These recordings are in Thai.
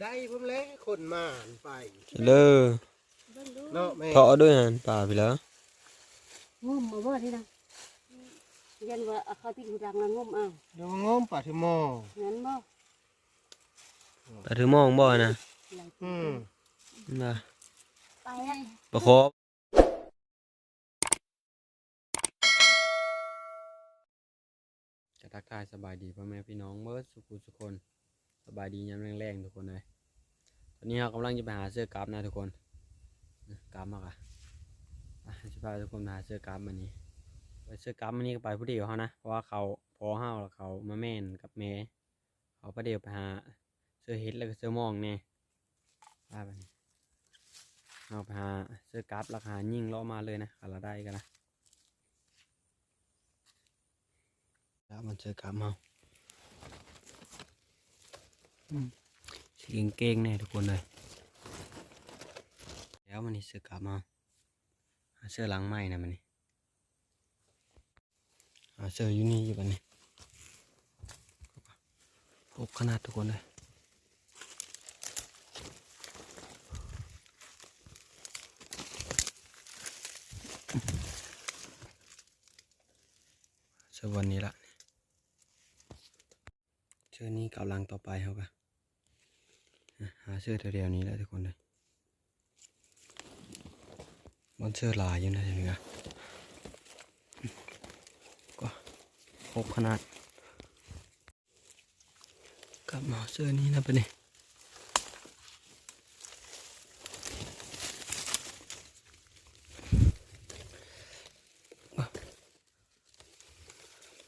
ได้ผมแล้วคนมาไปเลยเนาะแม่เทาะด้วยหันป่าไปแล้วงมมาบ่ที่นั่นยันว่าเขาที่อยู่ดังนั้นงมเอาเดี๋ยวงมป่าที่หมอ งั้นบ่ ป่าถือมองบ่นะ อืม นะ ไปอ่ะ ประคบจะทักทายสบายดีพ่อแม่พี่น้องเมื่อสุขคนสบายดียามแรงๆทุกคนเลยตอนนี้เรากำลังจะไปหาเสื้อกราฟนะทุกคนกราฟมากจะพาทุกคนหาเสื้อกราฟมันนี้ไปเสื้อกราฟมันนี้ก็ไปผู้เดียวเขานะเพราะว่าเขาพอห้าวแล้วเขามาแม่นกับแม่เขาประเดี๋ยวไปหาเสื้อเฮ็ดแล้วก็เสื้อมองเนี่ยไปนี้เอาไปหาเสื้อกราฟราคายิ่งล้อมาเลยนะเราได้กันนะแล้วมันเสื้อกราฟเอาสีเก่งๆเนี่ยทุกคนเลยแล้วมันนี่เสื้อกราฟเอาเสื้อหลังไม้นะมันนี่เสื้ออยู่นี่อยู่กันนี่พกขนาดทุกคนเลยเสื้อวันนี้ละเสื้อนี้กำลังต่อไปเขากันหาเสื้อเดียวนี้แล้วทุกคนเลยมันเสื้อลายอยู่นะเห็นไหมก็พกขนาดกลับมาเสื้อนี้นะปะเนี่ย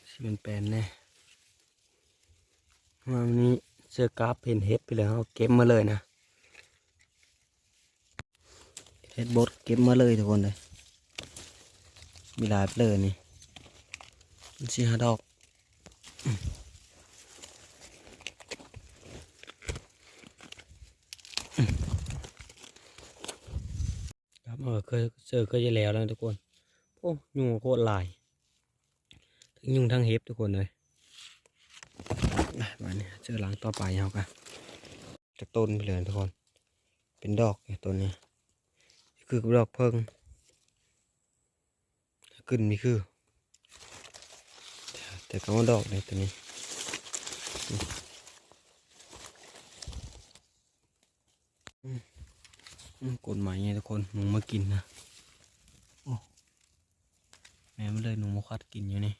สิเป็นแปลนแน่วันนี้เสื้อกราฟเพนเฮดไปเลยเขาเก็บมาเลยนะเฮดบดเก็บมาเลยทุกคนเลยมีหลายเลยนี่สี่ห้าดอกครับเคยเจอเคยจะแล้วทุกคนโอ้ยุงโคตรลายทั้งยุงทั้งเฮฟทุกคนเลยวันนี้เจอหลังต่อไปเอากันจากต้นไปเลยทุกคนเป็นดอกต้นนี้คือดอกเพิ่งขึ้นมีคือแต่ก็ว่าดอกเลยตัวนี้กดหมายไงทุกคนหนูมากินนะโอ้แม่ไม่เลยหนูมาคัดกินอยู่นี่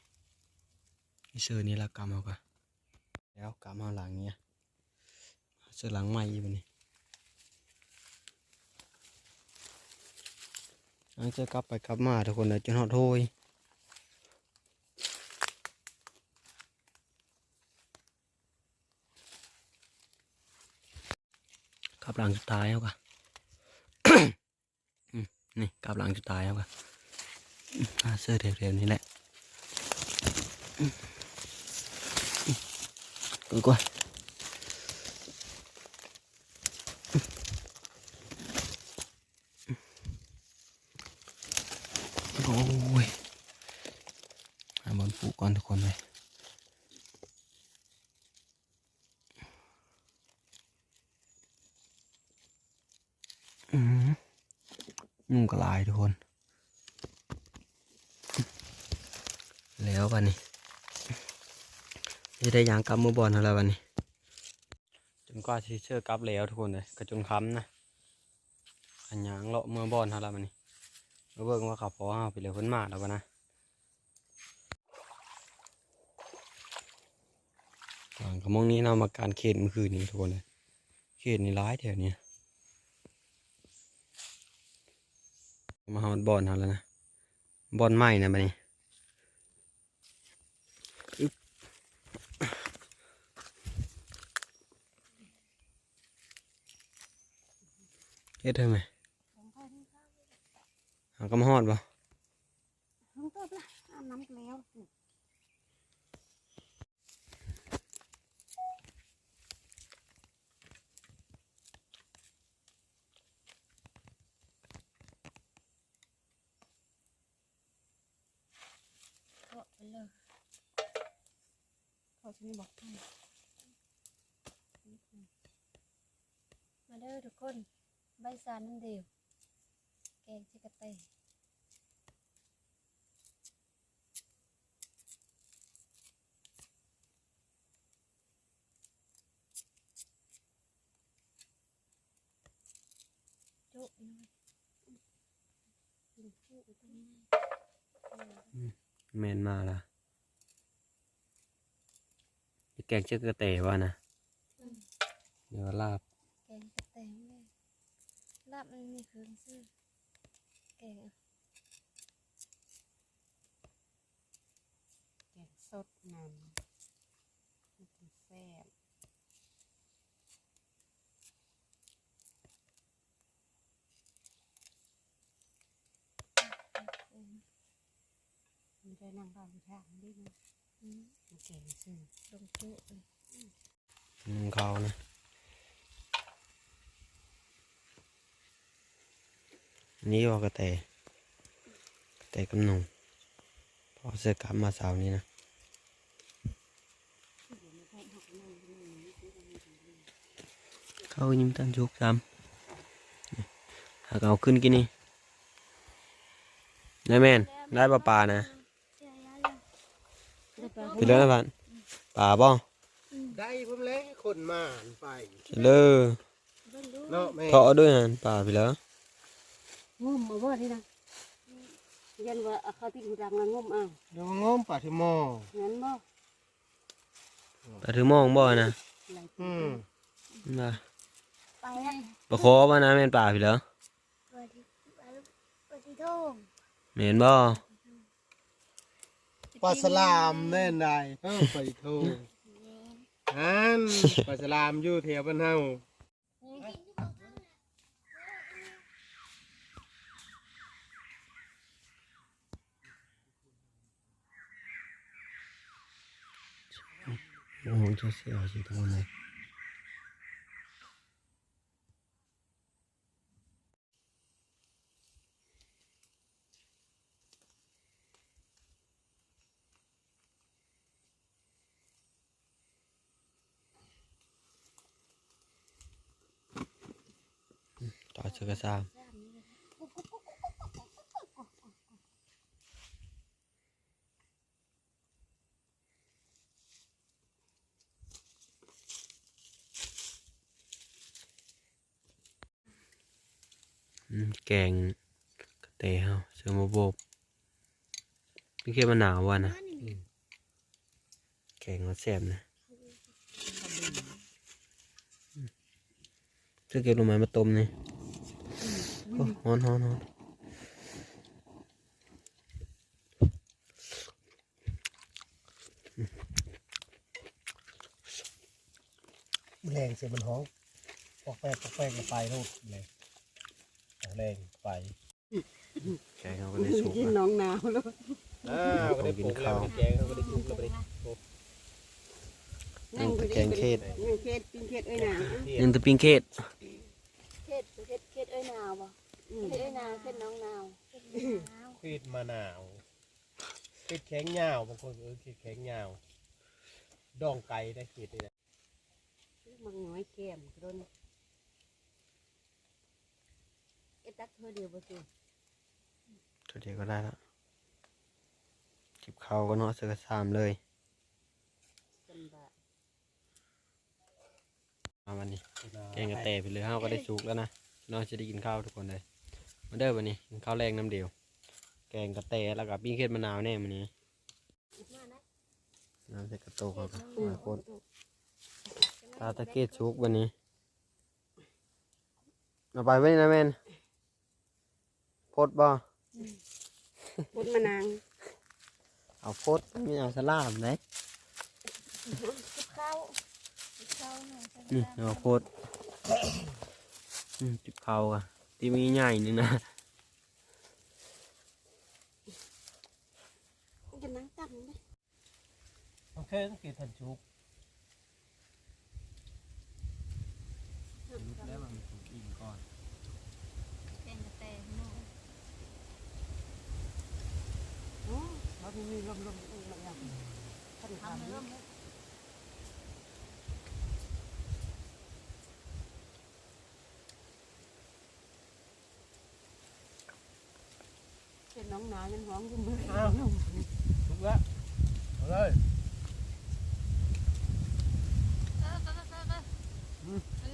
เสื้อนี้ละกำเอากันแล้วกำเอาหลังเนี้ยเสื้อหลังใหม่อยู่นี่จะกลับไปกลับมาทุกคนเลยจนหอดโทยกลับหลังสุดท้ายเอากัน นี่กลับหลังสุดท้ายเอากันเสื้อเร็วๆนี่แหละก่อนโอ้ยบอลปูก่อนทุกคนเลยยุ่งกระลายทุกคนแล้ววันนี้จะได้ยางกลับมือบอลอะไรวันนี้จนกว่าที่เชื่อกลับแล้วทุกคนเลยกระจนค้ำนะอันยางเลาะมือบอลอะไรวันนี้เราเบิ่งว่าขับพอเอาไปเลยพ้นมาแล้วนะกระมองนี้เรามาการเขตเมื่อคืนนี้ทุกคนเลยเขตนี้ร้ายแถวนี้มาหอดบอลเขาแล้วนะบอลใหม่นะบัดนี้เฮ็ดได้ไหมหากระมาหอดบ่น้ำต้มละอาบน้ำแล้วก็ไปเลยเขาจะไม่บอกให้ เด้อทุกคนใบสารน้ำเดียวแกงชิกะเตโจ๊กน้อย แมนมาละแกงเชือกกระเตะว่านะเดี๋ยวลาบ แกงกระแตงเลยลาบมันมีเครื่องซื้อแกงแกงสดน้ำมันจะแซ่บมันได้นั่งเราทางได้ไหมมันแกงซื้อลงจุเลย เขานะนี่ว่ากระเตกำนงพอเสื้อกลับมาเสาร์นี้นะเขายิ้มตั้งจุกซ้ำหากเอาขึ้นกินนี่นายแมนได้ปลานะไปเลยนะพันปลาบ่ ได้ผมแล้วคนมาอ่านไป เลย เนาะแม่ เทาะด้วยฮะปลาไปแล้ว งมมาบ่ที่นะยันว่าเขาที่หูดังแล้วงมเอา เดี๋ยวงมป่าที่มอ งั้นบ่ ปลาถือมองบ่นะ อืม มา ไปให้ ปลาคอบ่นะแม่นปลาไปแล้ว ปฏิโทษ แม่นบ่ ปลาสลามแน่นได้ไปโทษอันปลาสลามอยู่แถวบ้านเฮา โอ้โหจะเสียวสิทุกคนเลยต่อเชือกซ้ำแกงกระเตะเฮาเสือมาโบบนี่แค่มันหนาวว่ะนะแกงมันแซ่บนะจะเก็บลงมามาต้มนี่โอ้ฮ้อนฮ้อนฮ้อน แรงเสียมันห้องปอกแป้งก็ไปโน่นเลยแรงไป แกงเขาก็ได้สุก กิน นะ น้องหนาวแล้ว ก็ได้ปลูกแล้วแกงเขาก็ได้ปลูกแล้วไป แกงเขต ยังเขตปิ้งเขตเอ้ยหนาว ยังตะปิงเขต เขตเอ้ยหนาวบ่เขตเอ้ยหนาวเขตน้องหนาว ขีดมะนาวขีดแข็งยาวบางคนขีดแข็งยาวดองไก่ได้ขีดนี่แหละ มันน้อยแก้มกระโดนเอ็ดตักเธอเดียวบ่สิ ตัวเดียวก็ได้แล้วเก็บเขาก็เนาะเสือกระซามเลย กันบ่ มาวันนี้แกงกระเตะไปเลยเฮาก็ได้สุกแล้วนะน้องจะได้กินข้าวทุกคนเลยมาเด้อวันนี้กินข้าวแรงน้ำเดียวแกงกระเตะแล้วก็ปิ้งเค็ดมะนาวแน่วันนี้น้ำใส่กระโตกเขาก็มาโคตรตาตะเกียบสุกวันนี้เอาไปไว้นะแม่นโพดบ่ พุดมะนาง เอาโพดไม่เอาสลามไหน ข้าวหน่อย นี่เอาโพดจิบเขาอะที่มีใหญ่นี่นะ จะนั่งตั้งไหม โอเคต้องขีดทันชุกแล้วมันถูกอิงก่อน แกงกระแตเนาะโอ้บ่มีลมมาแล้วท่านทำลม น้องหนาวยังหอมอยู่มือ ถูกแล้วเอาเลย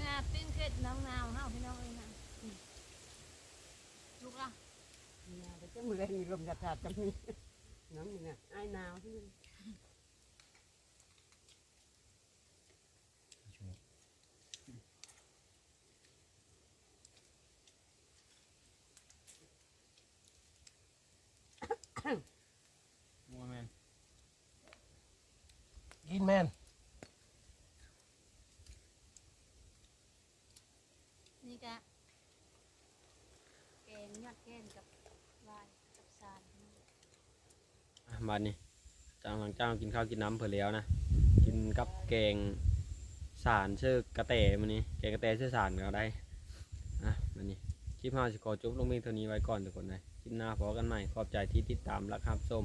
งาปิ้งเผ็ดน้องนาวเฮาพี่น้องเอ้ยนะลูกล่ะ เนี่ยเดี๋ยวจะมือแรงมีลมจัดๆจะมีน้องนี่นะไอ้หนาวที่ มัวแม่น กินแม่น นี่กะแกงยอดแกงกับวายกับสาร บัดนี้หลังจากกินข้าวกินน้ำเผื่อแล้วนะกินกับแกงสารชื่อกระเตมันนี้แกงกระเตชื่อสารก็ได้บัดนี้คลิปเราจะขอจบลงเพียงเท่านี้ไว้ก่อนทุกคนเลยคลิปหน้าพบกันใหม่ขอบใจที่ติดตามและครับส้ม